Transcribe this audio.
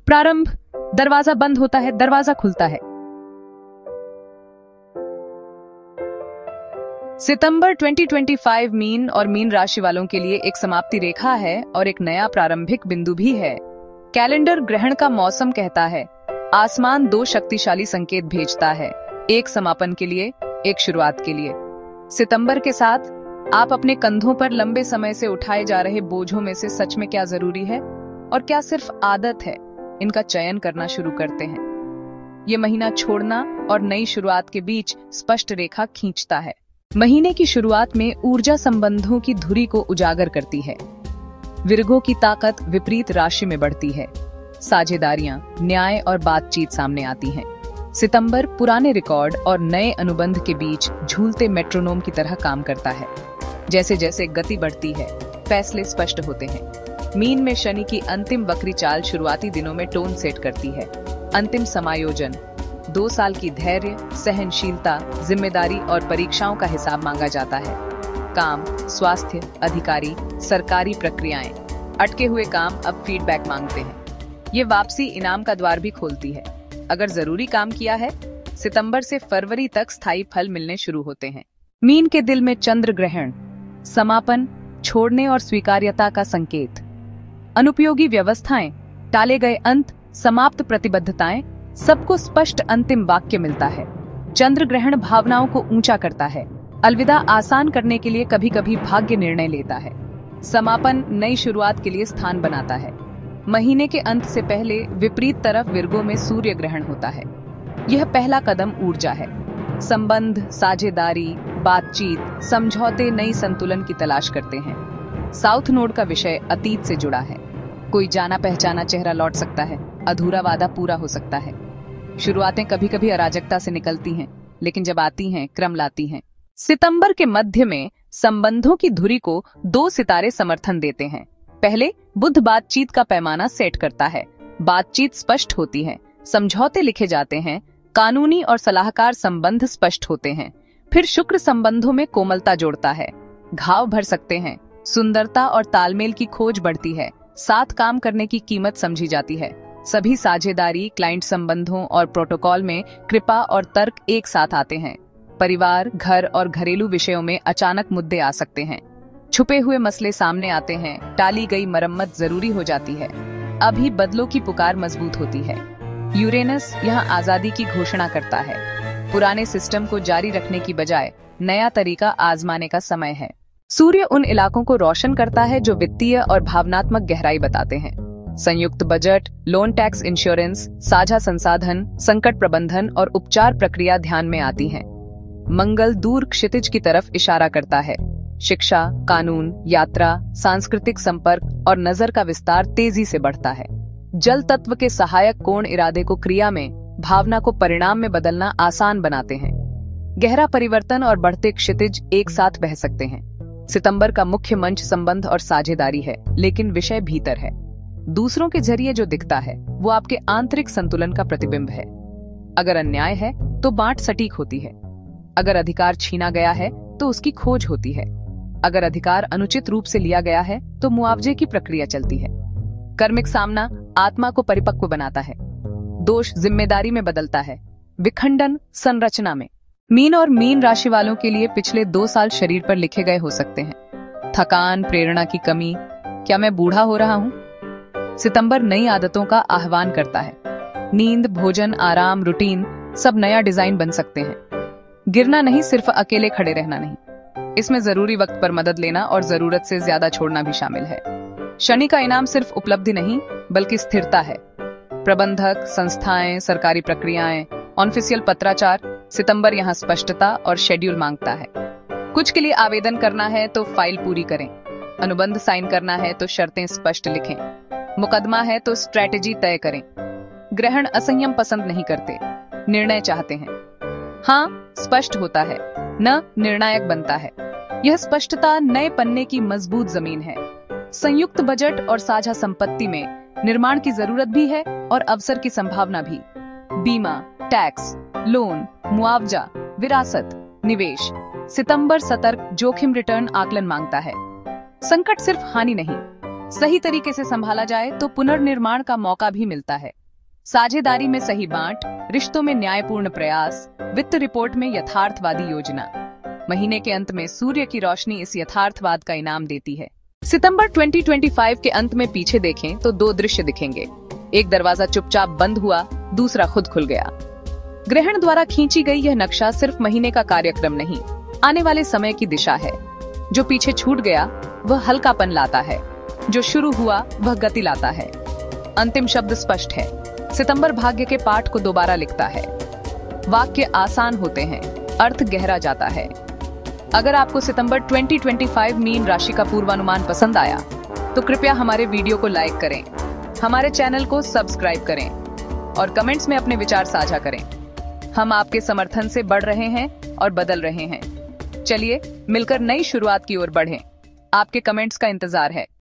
प्रारंभ, दरवाजा बंद होता है, दरवाजा खुलता है। सितंबर 2025 मीन और मीन राशि वालों के लिए एक समाप्ति रेखा है और एक नया प्रारंभिक बिंदु भी है। कैलेंडर ग्रहण का मौसम कहता है, आसमान दो शक्तिशाली संकेत भेजता है, एक समापन के लिए, एक शुरुआत के लिए। सितंबर के साथ आप अपने कंधों पर लंबे समय से उठाए जा रहे बोझों में से सच में क्या जरूरी है और क्या सिर्फ आदत है, इनका चयन करना शुरू करते हैं। ये महीना छोड़ना और नई शुरुआत के बीच स्पष्ट रेखा खींचता है। महीने की शुरुआत में ऊर्जा संबंधों की धुरी को उजागर करती है। विर्गो की ताकत विपरीत राशि में बढ़ती है। साझेदारियां, न्याय और बातचीत सामने आती हैं। सितंबर पुराने रिकॉर्ड और नए अनुबंध के बीच झूलते मेट्रोनोम की तरह काम करता है। जैसे जैसे गति बढ़ती है, फैसले स्पष्ट होते हैं। मीन में शनि की अंतिम वक्री चाल शुरुआती दिनों में टोन सेट करती है। अंतिम समायोजन 2 साल की धैर्य, सहनशीलता, जिम्मेदारी और परीक्षाओं का हिसाब मांगा जाता है। काम, स्वास्थ्य, अधिकारी, सरकारी प्रक्रियाएं, अटके हुए काम अब फीडबैक मांगते हैं। ये वापसी इनाम का द्वार भी खोलती है। अगर जरूरी काम किया है, सितंबर से फरवरी तक स्थायी फल मिलने शुरू होते हैं। मीन के दिल में चंद्र ग्रहण, समापन, छोड़ने और स्वीकार्यता का संकेत। अनुपयोगी व्यवस्थाएं, टाले गए अंत, समाप्त प्रतिबद्धताएं, सबको स्पष्ट अंतिम वाक्य मिलता है। चंद्र ग्रहण भावनाओं को ऊंचा करता है। अलविदा आसान करने के लिए कभी कभी भाग्य निर्णय लेता है। समापन नई शुरुआत के लिए स्थान बनाता है। महीने के अंत से पहले विपरीत तरफ विर्गो में सूर्य ग्रहण होता है। यह पहला कदम ऊर्जा है। संबंध, साझेदारी, बातचीत, समझौते नई संतुलन की तलाश करते हैं। साउथ नोड का विषय अतीत से जुड़ा है। कोई जाना पहचाना चेहरा लौट सकता है, अधूरा वादा पूरा हो सकता है। शुरुआतें कभी कभी अराजकता से निकलती हैं, लेकिन जब आती हैं, क्रम लाती हैं। सितंबर के मध्य में संबंधों की धुरी को 2 सितारे समर्थन देते हैं। पहले, बुध बातचीत का पैमाना सेट करता है। बातचीत स्पष्ट होती है, समझौते लिखे जाते हैं, कानूनी और सलाहकार संबंध स्पष्ट होते हैं। फिर शुक्र संबंधों में कोमलता जोड़ता है। घाव भर सकते हैं, सुंदरता और तालमेल की खोज बढ़ती है। साथ काम करने की कीमत समझी जाती है। सभी साझेदारी, क्लाइंट संबंधों और प्रोटोकॉल में कृपा और तर्क एक साथ आते हैं। परिवार, घर और घरेलू विषयों में अचानक मुद्दे आ सकते हैं। छुपे हुए मसले सामने आते हैं। टाली गई मरम्मत जरूरी हो जाती है। अभी बदलों की पुकार मजबूत होती है। यूरेनस यहाँ आजादी की घोषणा करता है। पुराने सिस्टम को जारी रखने की बजाय नया तरीका आजमाने का समय है। सूर्य उन इलाकों को रोशन करता है जो वित्तीय और भावनात्मक गहराई बताते हैं। संयुक्त बजट, लोन टैक्स, इंश्योरेंस, साझा संसाधन, संकट प्रबंधन और उपचार प्रक्रिया ध्यान में आती हैं। मंगल दूर क्षितिज की तरफ इशारा करता है। शिक्षा, कानून, यात्रा, सांस्कृतिक संपर्क और नजर का विस्तार तेजी से बढ़ता है। जल तत्व के सहायक कोण इरादे को क्रिया में, भावना को परिणाम में बदलना आसान बनाते हैं। गहरा परिवर्तन और बढ़ते क्षितिज एक साथ बह सकते हैं। सितंबर का मुख्य मंच संबंध और साझेदारी है, लेकिन विषय भीतर है। दूसरों के जरिए जो दिखता है वो आपके आंतरिक संतुलन का प्रतिबिंब है। अगर अन्याय है तो बांट सटीक होती है। अगर अधिकार छीना गया है तो उसकी खोज होती है। अगर अधिकार अनुचित रूप से लिया गया है तो मुआवजे की प्रक्रिया चलती है। कर्मिक सामना आत्मा को परिपक्व बनाता है। दोष जिम्मेदारी में बदलता है। विखंडन संरचना में। मीन और मीन राशि वालों के लिए पिछले 2 साल शरीर पर लिखे गए हो सकते हैं। थकान, प्रेरणा की कमी, क्या मैं बूढ़ा हो रहा हूँ? सितंबर नई आदतों का आह्वान करता है। नींद, भोजन, आराम, रूटीन सब नया डिजाइन बन सकते हैं। गिरना नहीं, सिर्फ अकेले खड़े रहना नहीं। इसमें जरूरी वक्त पर मदद लेना और जरूरत से ज्यादा छोड़ना भी शामिल है। शनि का इनाम सिर्फ उपलब्धि नहीं बल्कि स्थिरता है। प्रबंधक, संस्थाएं, सरकारी प्रक्रियाएं, ऑफिशियल पत्राचार, सितंबर यहाँ स्पष्टता और शेड्यूल मांगता है। कुछ के लिए आवेदन करना है तो फाइल पूरी करें। अनुबंध साइन करना है तो शर्तें स्पष्ट लिखें। मुकदमा है तो स्ट्रैटेजी तय करें। ग्रहण असंयम पसंद नहीं करते, निर्णय चाहते हैं। हाँ, स्पष्ट होता है, न निर्णायक बनता है। यह स्पष्टता नए पन्ने की मजबूत जमीन है। संयुक्त बजट और साझा संपत्ति में निर्माण की जरूरत भी है और अवसर की संभावना भी। बीमा, टैक्स, लोन, मुआवजा, विरासत, निवेश। सितंबर सतर्क, जोखिम, रिटर्न आकलन मांगता है। संकट सिर्फ हानि नहीं, सही तरीके से संभाला जाए तो पुनर्निर्माण का मौका भी मिलता है। साझेदारी में सही बांट, रिश्तों में न्यायपूर्ण प्रयास, वित्त रिपोर्ट में यथार्थवादी योजना। महीने के अंत में सूर्य की रोशनी इस यथार्थवाद का इनाम देती है। सितंबर 2025 के अंत में पीछे देखें तो 2 दृश्य दिखेंगे। एक दरवाजा चुपचाप बंद हुआ, दूसरा खुद खुल गया। ग्रहण द्वारा खींची गई यह नक्शा सिर्फ महीने का कार्यक्रम नहीं, आने वाले समय की दिशा है। जो पीछे छूट गया वह हल्कापन लाता है, जो शुरू हुआ वह गति लाता है। अंतिम शब्द स्पष्ट है, सितंबर भाग्य के पाठ को दोबारा लिखता है। वाक्य आसान होते हैं, अर्थ गहरा जाता है। अगर आपको सितंबर 2025 मीन राशि का पूर्वानुमान पसंद आया तो कृपया हमारे वीडियो को लाइक करें, हमारे चैनल को सब्सक्राइब करें और कमेंट्स में अपने विचार साझा करें। हम आपके समर्थन से बढ़ रहे हैं और बदल रहे हैं। चलिए मिलकर नई शुरुआत की ओर बढ़ें। आपके कमेंट्स का इंतजार है।